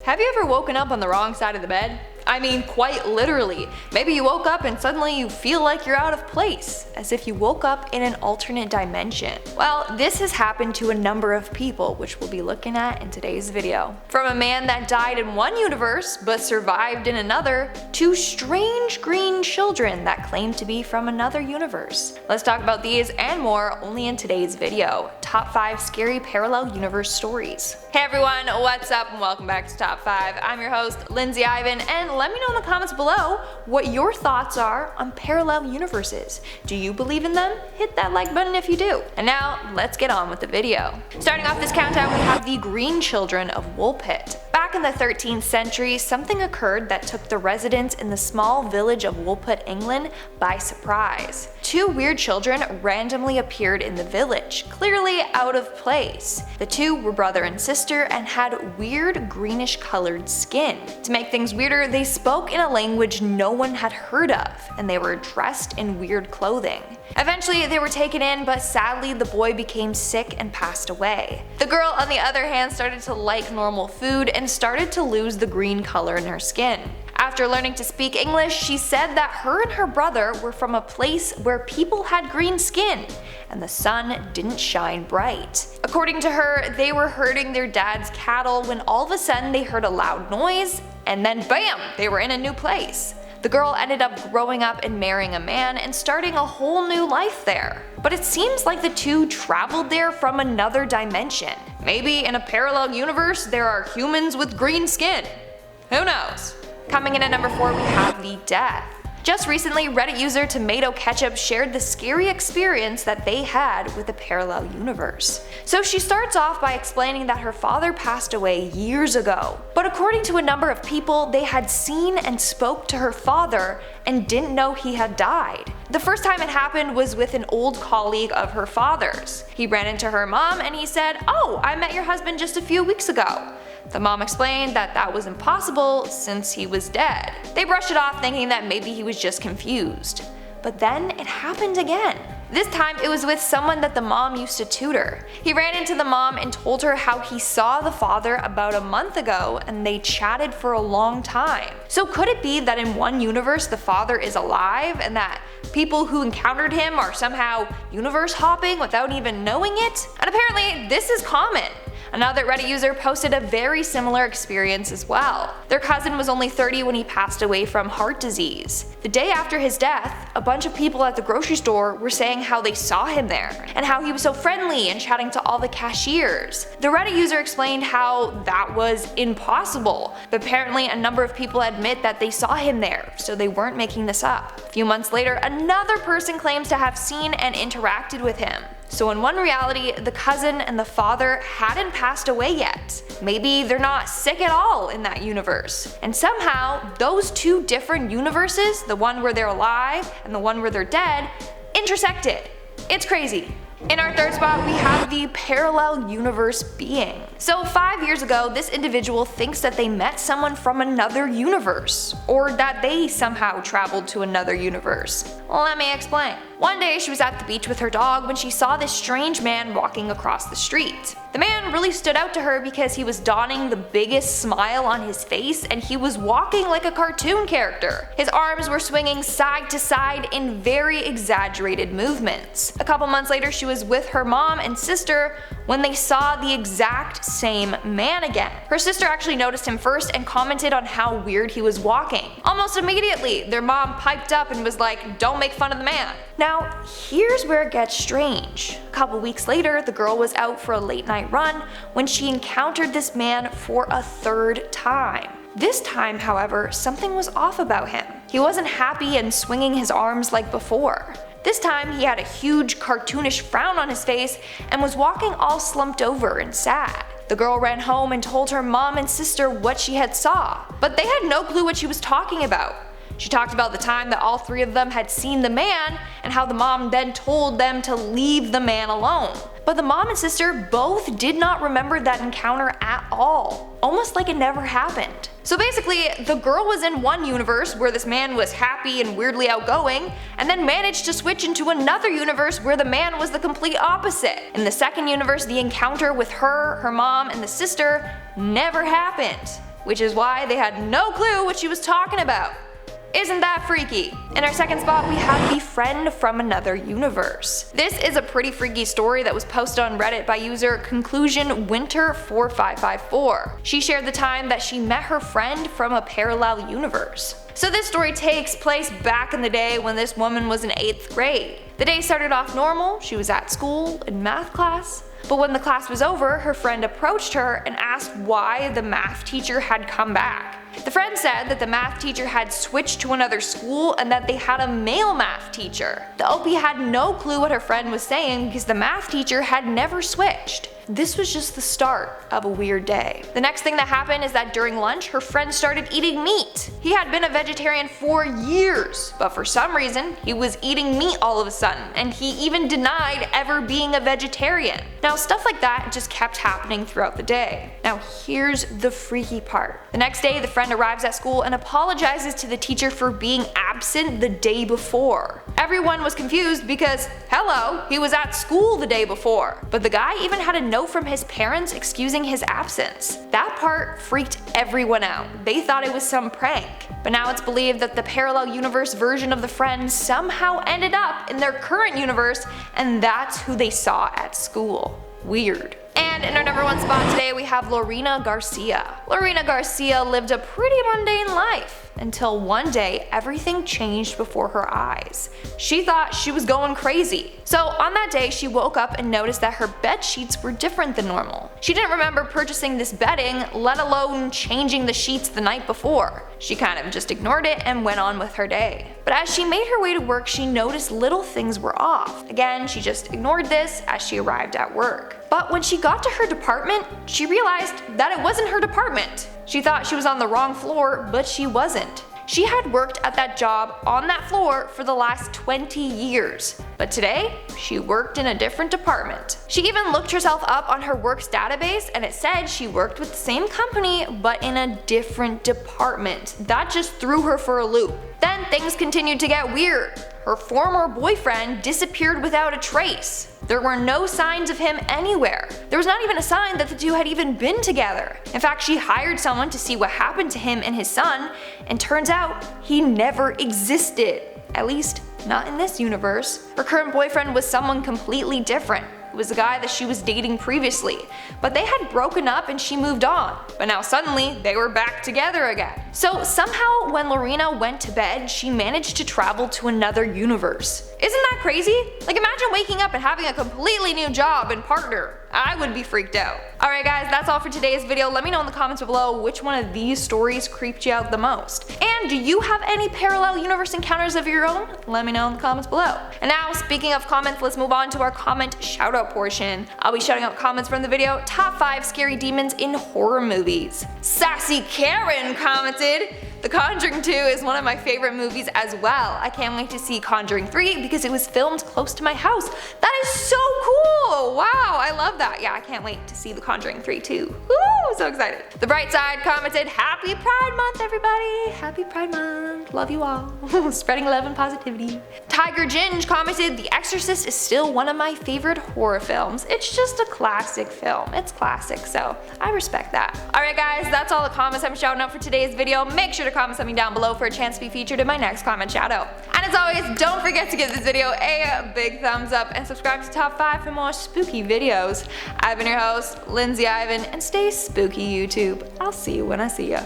Have you ever woken up on the wrong side of the bed? I mean, quite literally. Maybe you woke up and suddenly you feel like you're out of place, as if you woke up in an alternate dimension. Well, this has happened to a number of people, which we'll be looking at in today's video. From a man that died in one universe but survived in another, to strange green children that claim to be from another universe. Let's talk about these and more only in today's video. Top 5 scary parallel universe stories. Hey everyone, what's up and welcome back to Top 5. I'm your host, Lindsay Ivan, and let me know in the comments below what your thoughts are on parallel universes. Do you believe in them? Hit that like button if you do. And now, let's get on with the video. Starting off this countdown, we have the green children of Woolpit. Back in the 13th century, something occurred that took the residents in the small village of Woolpit, England by surprise. Two weird children randomly appeared in the village, clearly out of place. The two were brother and sister and had weird greenish colored skin. To make things weirder, they spoke in a language no one had heard of, and they were dressed in weird clothing. Eventually, they were taken in, but sadly the boy became sick and passed away. The girl, on the other hand, started to like normal food and started to lose the green color in her skin. After learning to speak English, she said that her and her brother were from a place where people had green skin, and the sun didn't shine bright. According to her, they were herding their dad's cattle when all of a sudden they heard a loud noise, and then bam, they were in a new place. The girl ended up growing up and marrying a man and starting a whole new life there. But it seems like the two traveled there from another dimension. Maybe in a parallel universe there are humans with green skin. Who knows? Coming in at number 4, we have the death. Just recently, Reddit user Tomato Ketchup shared the scary experience that they had with a parallel universe. So she starts off by explaining that her father passed away years ago, but according to a number of people, they had seen and spoke to her father and didn't know he had died. The first time it happened was with an old colleague of her father's. He ran into her mom and he said, "Oh, I met your husband just a few weeks ago." The mom explained that that was impossible since he was dead. They brushed it off thinking that maybe he was just confused. But then it happened again. This time it was with someone that the mom used to tutor. He ran into the mom and told her how he saw the father about a month ago and they chatted for a long time. So could it be that in one universe the father is alive and that people who encountered him are somehow universe hopping without even knowing it? And apparently this is common. Another Reddit user posted a very similar experience as well. Their cousin was only 30 when he passed away from heart disease. The day after his death, a bunch of people at the grocery store were saying how they saw him there, and how he was so friendly and chatting to all the cashiers. The Reddit user explained how that was impossible, but apparently a number of people admit that they saw him there, so they weren't making this up. A few months later, another person claims to have seen and interacted with him. So in one reality, the cousin and the father hadn't passed away yet. Maybe they're not sick at all in that universe. And somehow, those two different universes, the one where they're alive and the one where they're dead, intersected. It's crazy. In our third spot, we have the parallel universe being. So 5 years ago, this individual thinks that they met someone from another universe, or that they somehow traveled to another universe. Let me explain. One day she was at the beach with her dog when she saw this strange man walking across the street. The man really stood out to her because he was donning the biggest smile on his face and he was walking like a cartoon character. His arms were swinging side to side in very exaggerated movements. A couple months later, she was with her mom and sister when they saw the exact same man again. Her sister actually noticed him first and commented on how weird he was walking. Almost immediately, their mom piped up and was like, "Don't make fun of the man." Now, here's where it gets strange. A couple weeks later, the girl was out for a late night run when she encountered this man for a third time. This time, however, something was off about him. He wasn't happy and swinging his arms like before. This time, he had a huge cartoonish frown on his face and was walking all slumped over and sad. The girl ran home and told her mom and sister what she had saw, but they had no clue what she was talking about. She talked about the time that all three of them had seen the man and how the mom then told them to leave the man alone. But the mom and sister both did not remember that encounter at all, almost like it never happened. So basically, the girl was in one universe where this man was happy and weirdly outgoing, and then managed to switch into another universe where the man was the complete opposite. In the second universe, the encounter with her mom, and the sister never happened. which is why they had no clue what she was talking about. Isn't that freaky? In our second spot, we have the friend from another universe. This is a pretty freaky story that was posted on Reddit by user conclusionwinter4554. She shared the time that she met her friend from a parallel universe. So this story takes place back in the day when this woman was in 8th grade. The day started off normal, she was at school in math class. But when the class was over, her friend approached her and asked why the math teacher had come back. The friend said that the math teacher had switched to another school and that they had a male math teacher. The OP had no clue what her friend was saying because the math teacher had never switched. This was just the start of a weird day. The next thing that happened is that during lunch, her friend started eating meat. He had been a vegetarian for years, but for some reason, he was eating meat all of a sudden, and he even denied ever being a vegetarian. Now, stuff like that just kept happening throughout the day. Now, here's the freaky part. The next day, the friend arrives at school and apologizes to the teacher for being absent the day before. Everyone was confused because, hello, he was at school the day before. But the guy even had a note from his parents excusing his absence. That part freaked everyone out. They thought it was some prank. But now it's believed that the parallel universe version of the friend somehow ended up in their current universe, and that's who they saw at school. Weird. And in our number one spot today, we have Lorina Garcia. Lorina Garcia lived a pretty mundane life until one day everything changed before her eyes. She thought she was going crazy. So on that day, she woke up and noticed that her bed sheets were different than normal. She didn't remember purchasing this bedding, let alone changing the sheets the night before. She kind of just ignored it and went on with her day. But as she made her way to work, she noticed little things were off. Again, she just ignored this as she arrived at work. But when she got to her department, she realized that it wasn't her department. She thought she was on the wrong floor, but she wasn't. She had worked at that job on that floor for the last 20 years. But today, she worked in a different department. She even looked herself up on her works database and it said she worked with the same company but in a different department. That just threw her for a loop. Then things continued to get weird. Her former boyfriend disappeared without a trace. There were no signs of him anywhere. There was not even a sign that the two had even been together. In fact, she hired someone to see what happened to him and his son, and turns out he never existed. At least, not in this universe. Her current boyfriend was someone completely different. It was the guy that she was dating previously, but they had broken up and she moved on. But now suddenly, they were back together again. So somehow when Lorina went to bed, she managed to travel to another universe. Isn't that crazy? Like, imagine waking up and having a completely new job and partner. I would be freaked out. Alright guys, that's all for today's video. Let me know in the comments below which one of these stories creeped you out the most. And do you have any parallel universe encounters of your own? Let me know in the comments below. And now, speaking of comments, let's move on to our comment shoutout portion. I'll be shouting out comments from the video, top 5 scary demons in horror movies. Sassy Karen commented, The Conjuring 2 is one of my favorite movies as well. I can't wait to see Conjuring 3 because it was filmed close to my house. That is so cool! Wow, I love that. Yeah, I can't wait to see The Conjuring 3 too. Woo, so excited. The Bright Side commented, Happy Pride Month, everybody! Happy Pride Month. Love you all. Spreading love and positivity. Tiger Ginge commented, The Exorcist is still one of my favorite horror films. It's just a classic film. It's classic, so I respect that. Alright guys, that's all the comments I'm shouting out for today's video. Make sure to comment something down below for a chance to be featured in my next comment shoutout. And as always, don't forget to give this video a big thumbs up and subscribe to Top 5 for more spooky videos. I've been your host, Lindsay Ivan, and stay spooky, YouTube. I'll see you when I see ya.